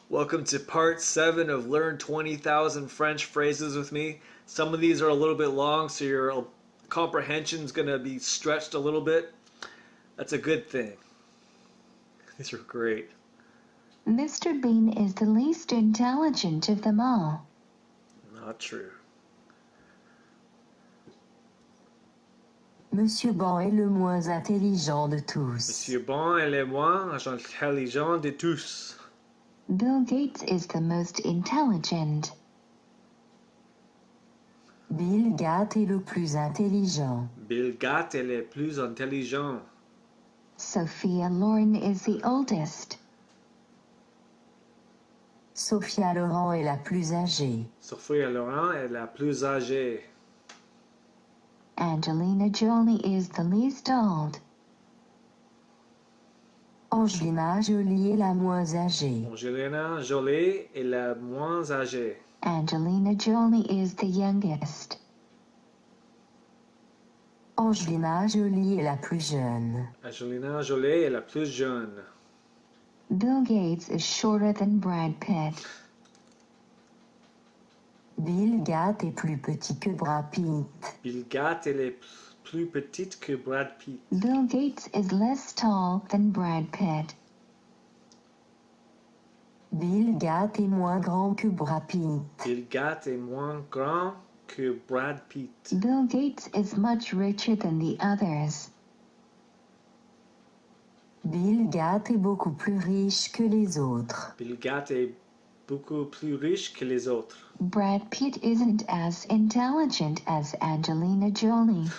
Welcome to part 7 of Learn 20,000 French Phrases with me. Some of these are a little bit long, so your comprehension is going to be stretched a little bit. That's a good thing. These are great. Mr. Bean is the least intelligent of them all. Not true. Monsieur Bon est le moins intelligent de tous. Monsieur Bon est le moins intelligent de tous. Bill Gates is the most intelligent. Bill Gates est le plus intelligent. Bill Gates est le plus intelligent. Sophia Loren is the oldest. Sophia Loren est la plus âgée. Sophia Loren est la plus âgée. Angelina Jolie is the least old. Angelina Jolie est la moins âgée. Angelina Jolie est la moins âgée. Angelina Jolie is the youngest. Angelina Jolie est la plus jeune. Angelina Jolie est la plus jeune. Bill Gates is shorter than Brad Pitt. Bill Gates est plus petit que Brad Pitt. Bill Gates est plus petite que Brad Pitt. Bill Gates is less tall than Brad Pitt. Bill Gates est moins grand que Brad Pitt. Bill Gates est moins grand que Brad Pitt. Bill Gates is much richer than the others. Bill Gates est beaucoup plus riche que les autres. Bill Gates est beaucoup plus riche que les autres. Brad Pitt isn't as intelligent as Angelina Jolie.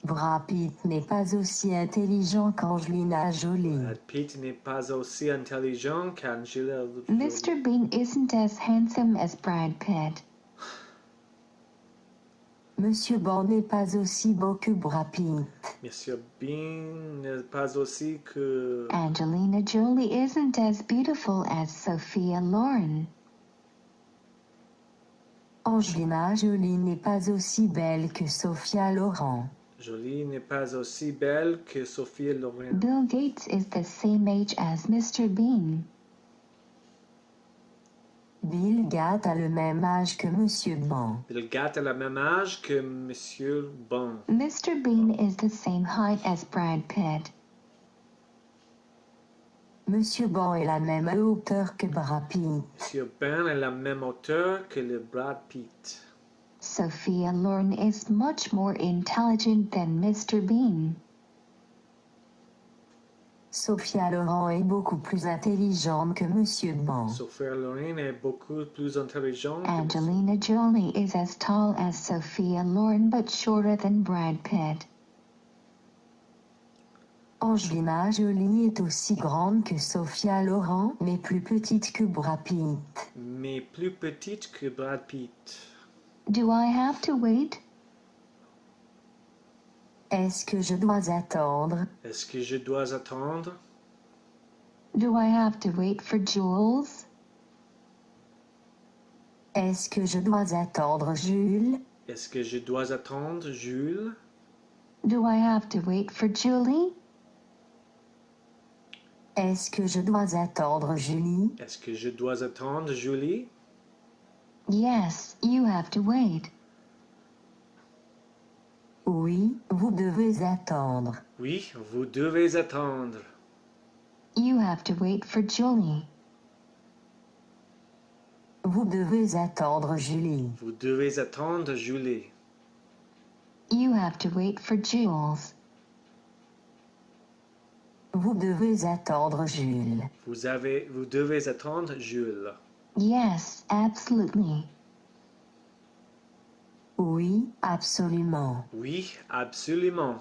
Brad Pitt n'est pas aussi intelligent qu'Angelina Jolie. Brad Pitt n'est pas aussi intelligent qu'Angelina Jolie. Mr. Bean isn't as handsome as Brad Pitt. Monsieur Bon n'est pas aussi beau que Brad Pitt. Monsieur Bean n'est pas aussi que... Angelina Jolie isn't as beautiful as Sophia Loren. Angelina Jolie n'est pas aussi belle que Sophia Loren. Jolie n'est pas aussi belle que Sophia Loren. Bill Gates is the same age as Mr. Bean. Bill Gates a le même âge que Monsieur Bon. Bill Gates a le même âge que Monsieur Bon. Mr. Bean is the same height as Brad Pitt. Monsieur Bon est la même hauteur que Brad Pitt. Monsieur Ben est la même hauteur que le Brad Pitt. Sophia Loren is much more intelligent than Mr. Bean. Sophia Loren est beaucoup plus intelligente que Monsieur Bon. Sophia Loren est beaucoup plus intelligente. Angelina Jolie is as tall as Sophia Loren but shorter than Brad Pitt. Angelina Jolie est aussi grande que Sophia Loren, mais plus petite que Brad Pitt. Mais plus petite que Brad Pitt. Do I have to wait? Est-ce que je dois attendre? Est-ce que je dois attendre? Do I have to wait for Jules? Est-ce que je dois attendre Jules? Est-ce que je dois attendre Jules? Do I have to wait for Julie? Est-ce que je dois attendre Julie? Est-ce que je dois attendre Julie? Yes, you have to wait. Oui, vous devez attendre. Oui, vous devez attendre. You have to wait for Julie. Vous devez attendre Julie. Vous devez attendre Julie. You have to wait for Jules. Vous devez attendre Jules. Vous devez attendre Jules. Yes, absolutely. Oui, absolument. Oui, absolument.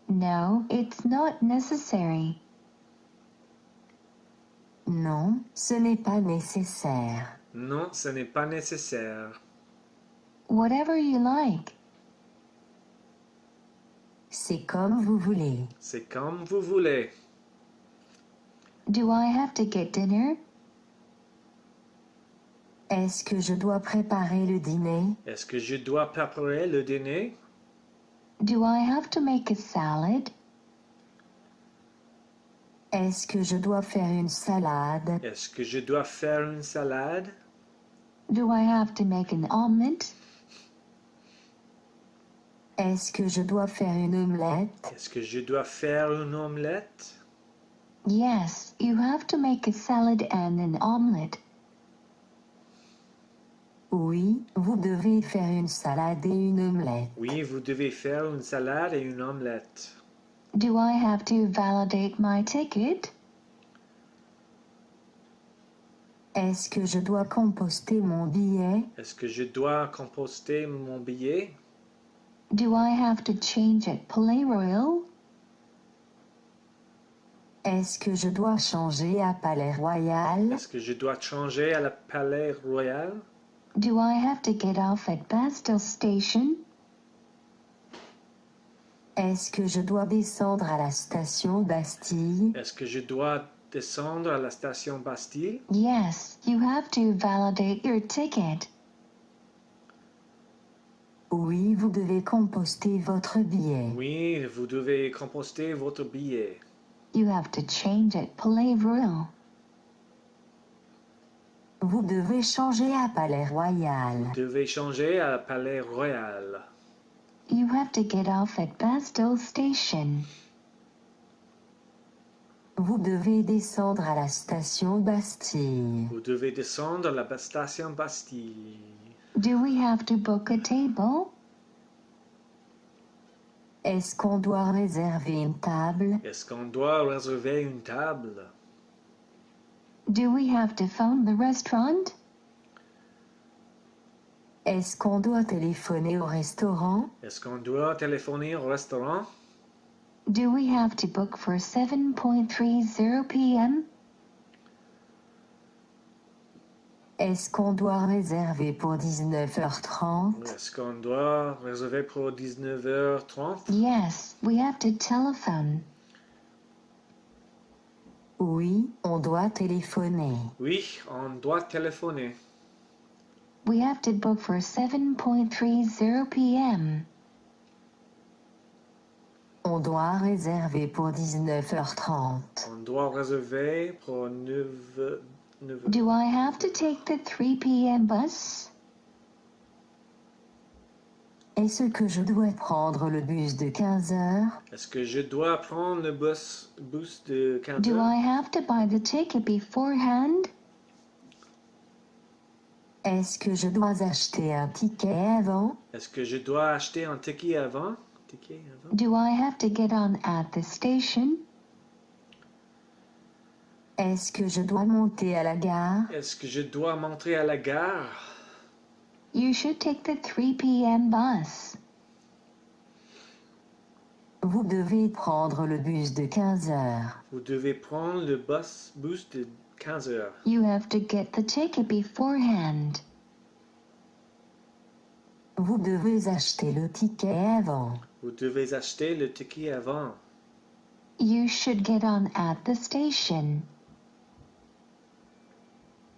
No, it's not necessary. Non, ce n'est pas nécessaire. Non, ce n'est pas nécessaire. Whatever you like. C'est comme vous voulez. C'est comme vous voulez. Do I have to get dinner? Est-ce que je dois préparer le dîner? Est-ce que je dois préparer le dîner? Do I have to make a salad? Est-ce que je dois faire une salade? Est-ce que je dois faire une salade? Do I have to make an omelet? Est-ce que je dois faire une omelette? Est-ce que je dois faire une omelette? Yes, you have to make a salad and an omelet. Oui, vous devez faire une salade et une omelette. Oui, vous devez faire une salade et une omelette. Do I have to validate my ticket? Est-ce que je dois composter mon billet? Est-ce que je dois composter mon billet? Do I have to change at Palais Royal? Est-ce que je dois changer à Palais Royal? Est-ce que je dois changer à la Palais Royal? Do I have to get off at Bastille Station? Est-ce que je dois descendre à la station Bastille? Est-ce que je dois descendre à la station Bastille? Yes, you have to validate your ticket. Oui, vous devez composter votre billet. Oui, vous devez composter votre billet. You have to change at Palais Royal. Vous devez changer à Palais Royal. Vous devez changer à la Palais Royal. You have to get off at Bastille Station. Vous devez descendre à la station Bastille. Vous devez descendre à la station Bastille. Do we have to book a table? Est-ce qu'on doit réserver une table? Est-ce qu'on doit réserver une table? Do we have to phone the restaurant? Est-ce qu'on doit téléphoner au restaurant? Est-ce qu'on doit téléphoner au restaurant? Do we have to book for 7:30 p.m.? Est-ce qu'on doit réserver pour 19h30? Est-ce qu'on doit réserver pour 19h30? Yes, we have to telephone. Oui, on doit téléphoner. Oui, on doit téléphoner. We have to book for 7:30 p.m. On doit réserver pour 19h30. On doit réserver pour 9... Do I have to take the 3 p.m. bus? Est-ce que je dois prendre le bus de 15 heures? Est-ce que je dois prendre le bus de 15 Do heures? I have to buy the ticket beforehand? Est-ce que je dois acheter un ticket avant? Est-ce que je dois acheter un ticket avant? Do I have to get on at the station? Est-ce que je dois monter à la gare? Est-ce que je dois monter à la gare? You should take the 3 p.m. bus. Vous devez prendre le bus de 15 heures. Vous devez prendre le bus de 15 heures. You have to get the ticket beforehand. Vous devez acheter le ticket avant. Vous devez acheter le ticket avant. You should get on at the station.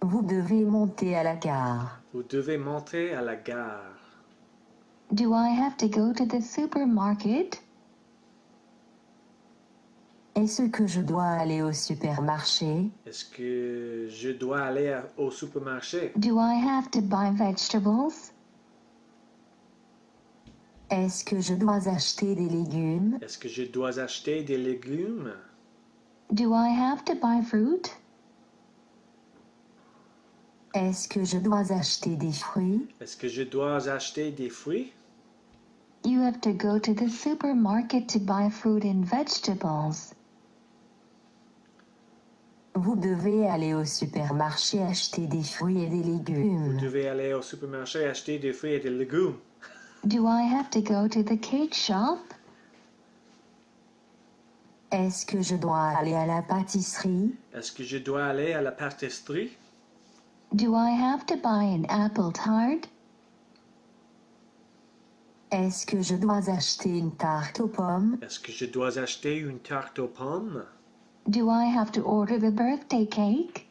Vous devez monter à la gare. Vous devez monter à la gare. Do I have to go to the supermarket? Est-ce que je dois aller au supermarché? Est-ce que je dois aller au supermarché? Do I have to buy vegetables? Est-ce que je dois acheter des légumes? Est-ce que je dois acheter des légumes? Do I have to buy fruit? Est-ce que je dois acheter des fruits? Est-ce que je dois acheter des fruits? You have to go to the supermarket to buy fruit and vegetables. Vous devez aller au supermarché acheter des fruits et des Vous légumes. devez aller au supermarché acheter des fruits et des légumes. Do I have to go to the cake shop? Est-ce que je dois aller à la pâtisserie? Est-ce que je dois aller à la pâtisserie? Do I have to buy an apple tart? Est-ce que je dois acheter une tarte aux pommes? Est-ce que je dois acheter une tarte aux pommes? Do I have to order the birthday cake?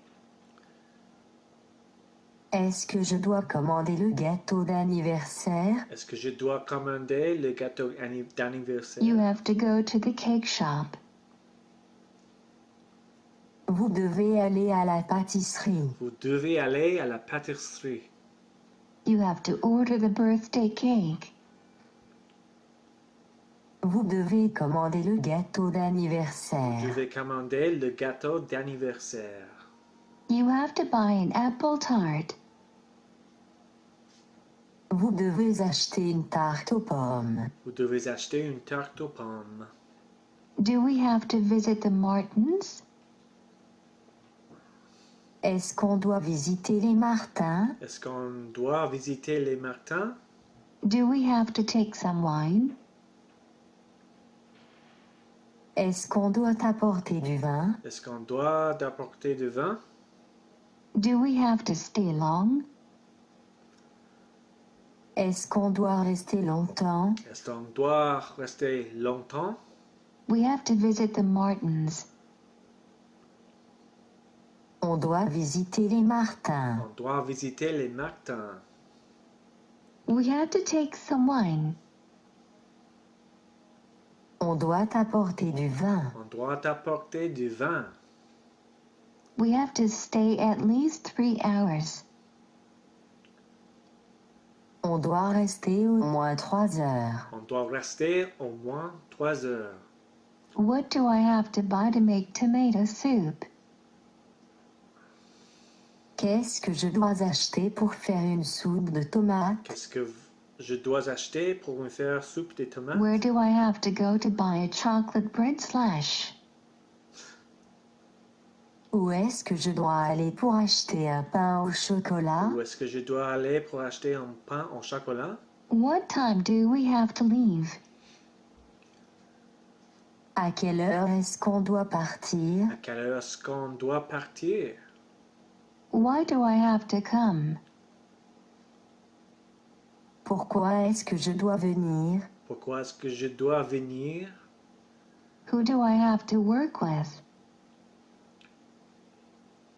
Est-ce que je dois commander le gâteau d'anniversaire? Est-ce que je dois commander le gâteau d'anniversaire? You have to go to the cake shop. Vous devez aller à la pâtisserie. Vous devez aller à la pâtisserie. You have to order the birthday cake. Vous devez commander le gâteau Vous d'anniversaire. devez commander le gâteau d'anniversaire. You have to buy an apple tart. Vous devez acheter une tarte aux pommes. Vous devez acheter une tarte aux pommes. Do we have to visit the Martins? Est-ce qu'on doit visiter les Martins? Est-ce qu'on doit visiter les Martins? Do we have to take some wine? Est-ce qu'on doit apporter du vin? Est-ce qu'on doit apporter du vin? Do we have to stay long? Est-ce qu'on doit rester longtemps? Est-ce qu'on doit rester longtemps? We have to visit the Martins. On doit visiter les Martins. On doit visiter les Martins. We have to take some wine. On doit apporter du vin. On doit apporter du vin. We have to stay at least 3 hours. On doit rester au moins 3 heures. On doit rester au moins 3 heures. What do I have to buy to make tomato soup? Qu'est-ce que je dois acheter pour faire une soupe de tomates? Qu'est-ce que je dois acheter pour me faire soupe de tomates? Where do I have to go to buy a chocolate bread slash? Où est-ce que je dois aller pour acheter un pain au chocolat? Où est-ce que je dois aller pour acheter un pain au chocolat? What time do we have to leave? À quelle heure est-ce qu'on doit partir? À quelle heure est-ce qu'on doit partir? Why do I have to come? Pourquoi est-ce que je dois venir? Pourquoi est-ce que je dois venir? Who do I have to work with?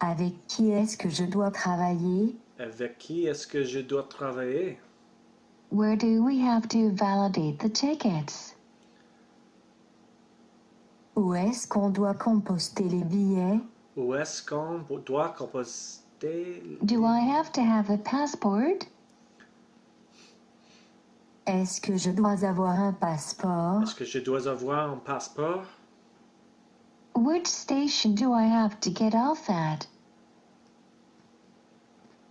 Avec qui est-ce que je dois travailler? Avec qui est-ce que je dois travailler? Where do we have to validate the tickets? Où est-ce qu'on doit composter les billets? Où est-ce qu'on doit composter? Do I have to have a passport? Est-ce que je dois avoir un passeport? Est-ce que je dois avoir un passeport? Which station do I have to get off at?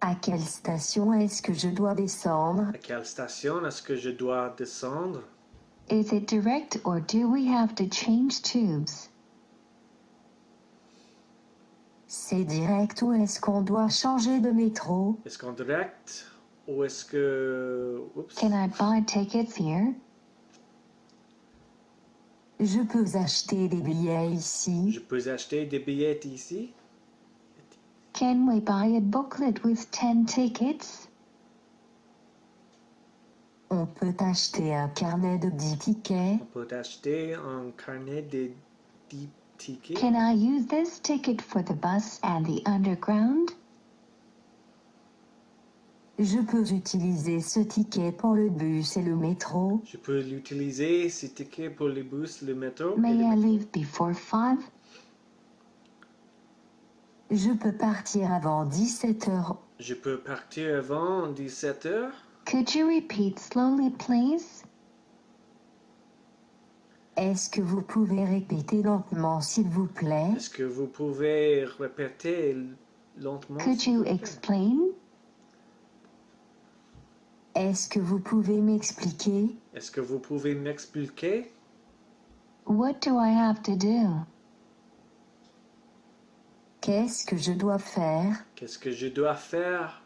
À quelle station est-ce que je dois descendre? À quelle station est-ce que je dois descendre? Is it direct or do we have to change tubes? C'est direct ou est-ce qu'on doit changer de métro? Est-ce qu'on direct ou est-ce que... Oups. Can I buy tickets here? Je peux acheter des billets ici. Je peux acheter des billets ici? Can we buy a booklet with 10 tickets? On peut acheter un carnet de 10 tickets. On peut acheter un carnet de 10 tickets? Can I use this ticket for the bus and the underground? Je peux utiliser ce ticket pour le bus et le métro. Je peux l'utiliser, ces tickets pour les bus, le métro? et May le I métro? leave before 5? Je peux partir avant 17 heures. Je peux partir avant 17 heures? Could you repeat slowly, please? Est-ce que vous pouvez répéter lentement, s'il vous plaît? Est-ce que vous pouvez répéter lentement? Could s'il you vous plaît? explain? Est-ce que vous pouvez m'expliquer? Est-ce que vous pouvez m'expliquer? What do I have to do? Qu'est-ce que je dois faire? Qu'est-ce que je dois faire?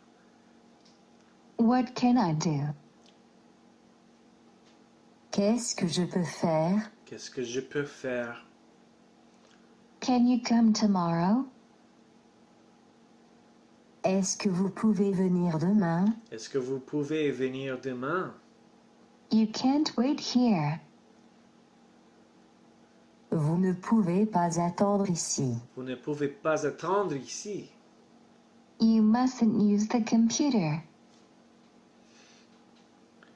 What can I do? Qu'est-ce que je peux faire? Qu'est-ce que je peux faire? Can you come tomorrow? Est-ce que vous pouvez venir demain? Est-ce que vous pouvez venir demain? You can't wait here. Vous ne pouvez pas attendre ici. Vous ne pouvez pas attendre ici. You mustn't use the computer.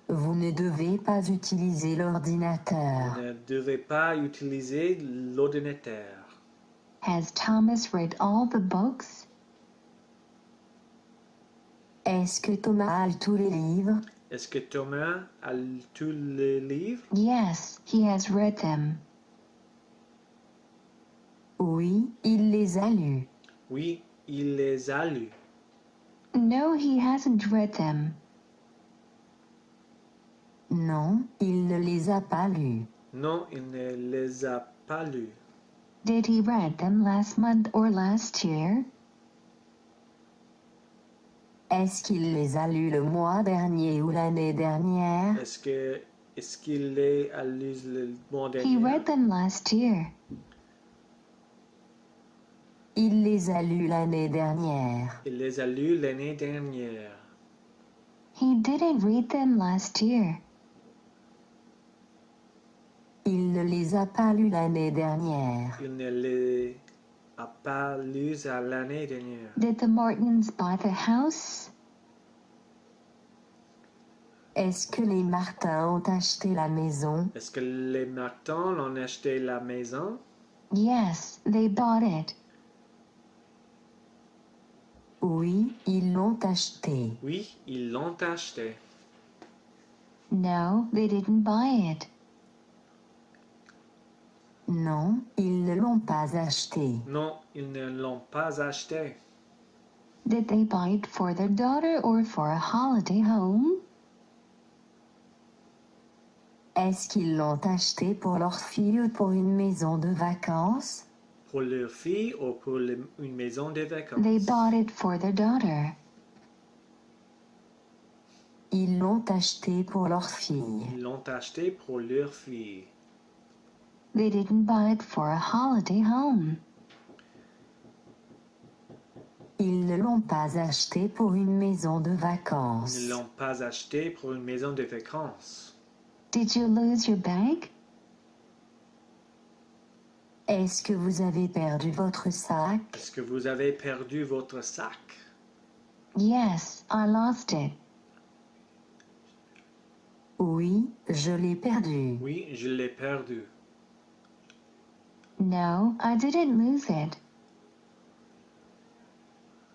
Vous ne devez pas utiliser l'ordinateur. Vous ne devez pas utiliser l'ordinateur. Has Thomas read all the books? Est-ce que Thomas a lu tous les livres? Est-ce que Thomas a lu tous les livres? Yes, he has read them. Oui, il les a lus. Oui, il les a lus. No, he hasn't read them. Non, il ne les a pas lus. Non, il ne les a pas lus. Did he read them last month or last year? Est-ce qu'il les a lus le mois dernier ou l'année dernière? Est-ce qu'il les a lus le mois He dernier? read them last year. Il les a lus l'année dernière. Il les a lus l'année dernière. He didn't read them last year. Il ne les a pas lus l'année dernière. Il ne les a pas lus à l'année dernière. Did the Martins buy the house? Est-ce que les Martins ont acheté la maison? Est-ce que les Martins ont acheté la maison? Yes, they bought it. Oui, ils l'ont acheté. Oui, ils l'ont acheté. No, they didn't buy it. Non, ils ne l'ont pas acheté. Non, ils ne l'ont pas acheté. Did they buy it for their daughter or for a holiday home? Est-ce qu'ils l'ont acheté pour leur fille ou pour une maison de vacances? Pour leur fille ou pour une maison de vacances? They bought it for their daughter. Ils l'ont acheté pour leur fille. Ils l'ont acheté pour leur fille. They didn't buy it for a holiday home. Ils ne l'ont pas acheté pour une maison de Ils vacances. ne l'ont pas acheté pour une maison de vacances. Did you lose your bag? Est-ce que vous avez perdu votre sac? Est-ce que vous avez perdu votre sac? Yes, I lost it. Oui, je l'ai perdu. Oui, je l'ai perdu. No, I didn't lose it.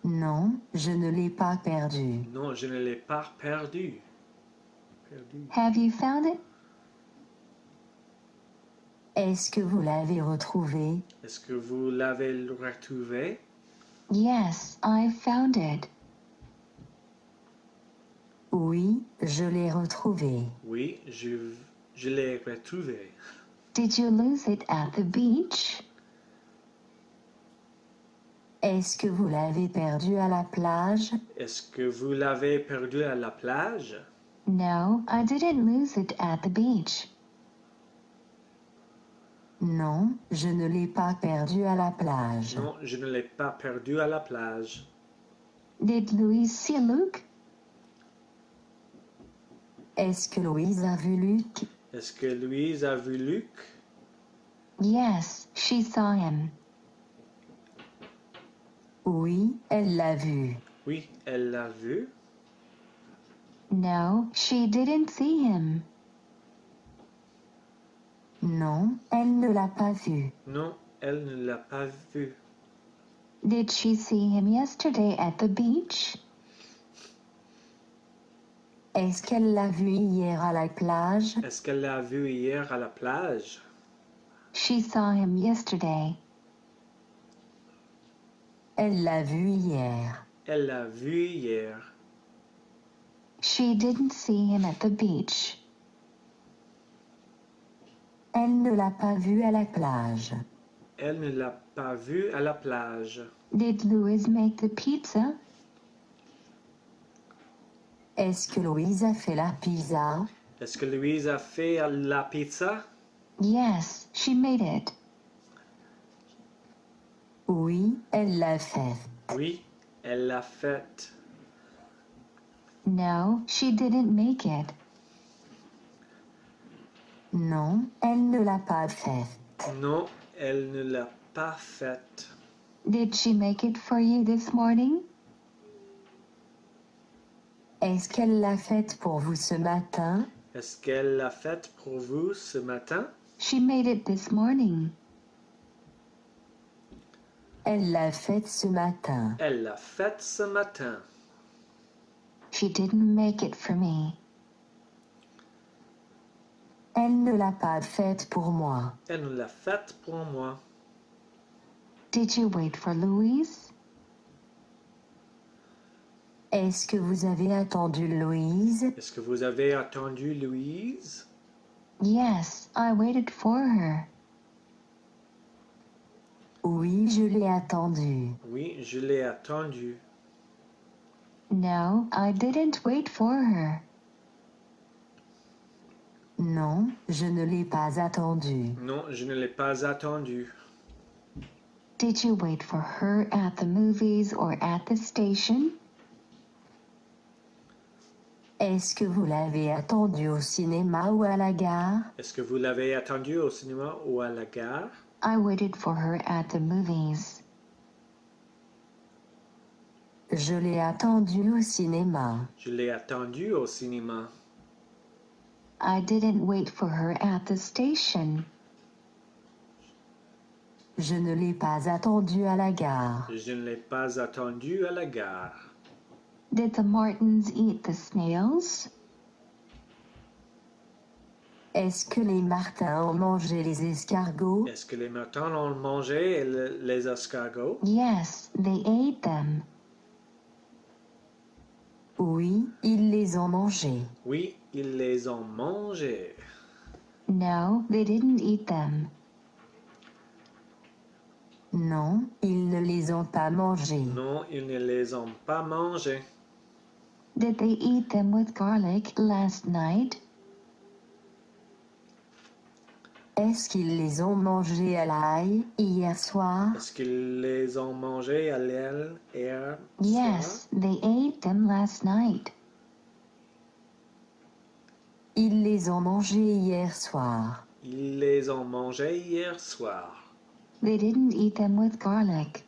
Non, je ne l'ai pas perdu. Non, je ne l'ai pas perdu. Perdu. Have you found it? Est-ce que vous l'avez retrouvé? Est-ce que vous l'avez retrouvé? Yes, I found it. Oui, je l'ai retrouvé. Oui, je l'ai retrouvé. Did you lose it at the beach? Est-ce que vous l'avez perdu à la plage? Est-ce que vous l'avez perdu à la plage? No, I didn't lose it at the beach. Non, je ne l'ai pas perdu à la plage. Non, je ne l'ai pas perdu à la plage. Did Louise see Luke? Est-ce que Louise a vu Luc? Est-ce que Louise a vu Luc? Yes, she saw him. Oui, elle l'a vu. Oui, elle l'a vu. No, she didn't see him. Non, elle ne l'a pas vu. Non, elle ne l'a pas vu. Did she see him yesterday at the beach? Est-ce qu'elle l'a vu hier à la plage? Est-ce qu'elle l'a vu hier à la plage? She saw him yesterday. Elle l'a vu hier. Elle l'a vu hier. She didn't see him at the beach. Elle ne l'a pas vu à la plage. Elle ne l'a pas vu à la plage. Did Louise make the pizza? Est-ce que Louise a fait la pizza? Est-ce que Louise a fait la pizza? Yes, she made it. Oui, elle l'a fait. Oui, elle l'a faite. No, she didn't make it. Non, elle ne l'a pas fait. Non, elle ne l'a pas faite. Did she make it for you this morning? Est-ce qu'elle l'a faite pour vous ce matin? Est-ce qu'elle l'a faite pour vous ce matin? She made it this morning. Elle l'a faite ce matin. Elle l'a faite ce matin. She didn't make it for me. Elle ne l'a pas faite pour moi. Elle nous l'a faite pour moi. Did you wait for Louise? Est-ce que vous avez attendu Louise? Est-ce que vous avez attendu Louise? Yes, I waited for her. Oui, je l'ai attendue. Oui, je l'ai attendue. No, I didn't wait for her. Non, je ne l'ai pas attendue. Non, je ne l'ai pas attendue. Did you wait for her at the movies or at the station? Est-ce que vous l'avez attendue au cinéma ou à la gare? Est-ce que vous l'avez attendue au cinéma ou à la gare? I waited for her at the movies. Je l'ai attendue au cinéma. Je l'ai attendue au cinéma. I didn't wait for her at the station. Je ne l'ai pas attendue à la gare. Je ne l'ai pas attendue à la gare. Did the Martins eat the snails? Est-ce que les martins ont mangé les escargots? Est-ce que les martins ont mangé les escargots? Yes, they ate them. Oui, ils les ont mangés. Oui, ils les ont mangés. No, they didn't eat them. Non, ils ne les ont pas mangés. Non, ils ne les ont pas mangés. Did they eat them with garlic last night? Est-ce qu'ils les ont mangés à l'ail hier soir? Est-ce qu'ils les ont mangés à l'aile hier Yes, they ate them last night. Ils les ont mangés hier soir. Ils les ont mangés hier soir. They didn't eat them with garlic.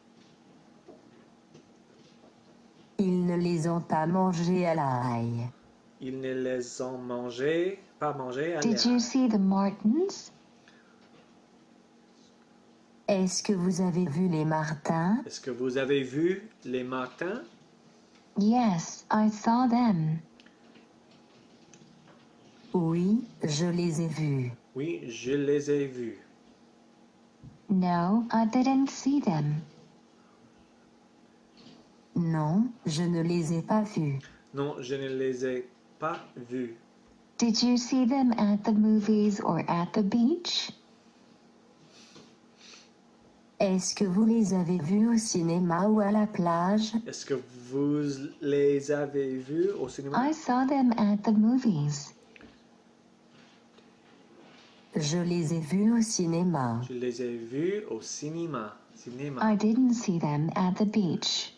Ils ne les ont pas mangés à l'ail. Ils ne les ont pas mangés à Did you l'aile. see the Martins? Est-ce que vous avez vu les martins? Est-ce que vous avez vu les martins? Yes, I saw them. Oui, je les ai vus. Oui, je les ai vus. No, I didn't see them. Non, je ne les ai pas vus. Non, je ne les ai pas vus. Did you see them at the movies or at the beach? Est-ce que vous les avez vus au cinéma ou à la plage? Est-ce que vous les avez vus au cinéma? I saw them at the movies. Je les ai vus au cinéma. Je les ai vus au cinéma. I didn't see them at the beach.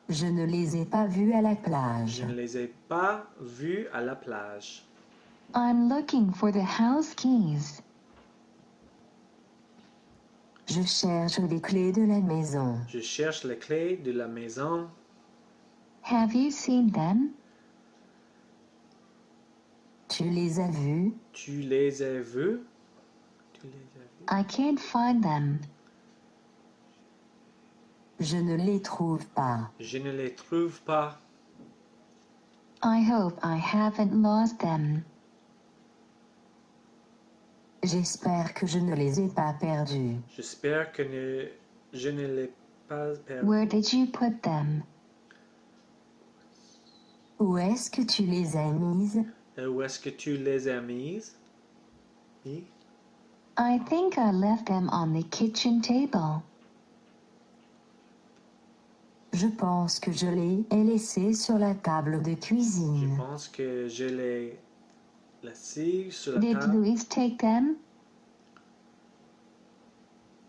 Je ne les ai pas vus à la Je plage. ne les ai pas vus à la plage. I'm looking for the house keys. Je cherche les clés de la maison. Je cherche les clés de la maison. Have you seen them? Tu les as vus? Tu les as vus? Tu les as vus? I can't find them. Je ne les trouve pas. Je ne les trouve pas. I hope I haven't lost them. J'espère que je ne les ai pas perdus. J'espère que je ne l'ai pas perdu. Where did you put them? Où est-ce que tu les as mises? Où est-ce que tu les as mises? Oui. I think I left them on the kitchen table. Je pense que je les ai laissés sur la table de Je cuisine. pense que je les laissés sur la Did table. Louise take them?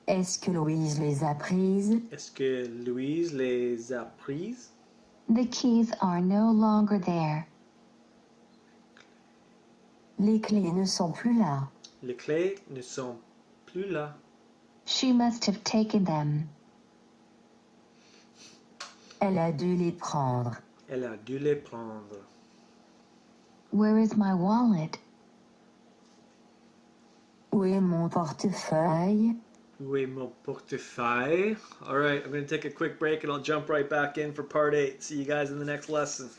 Est-ce que Louise les a prises? Est-ce que Louise les a prises? The keys are no longer there. Les clés ne sont plus là. Les clés ne sont plus là. She must have taken them. Elle a dû les prendre. Elle a dû les prendre. Where is my wallet? Où est mon portefeuille? Où est mon portefeuille? All right, I'm going to take a quick break and I'll jump right back in for part 8. See you guys in the next lesson.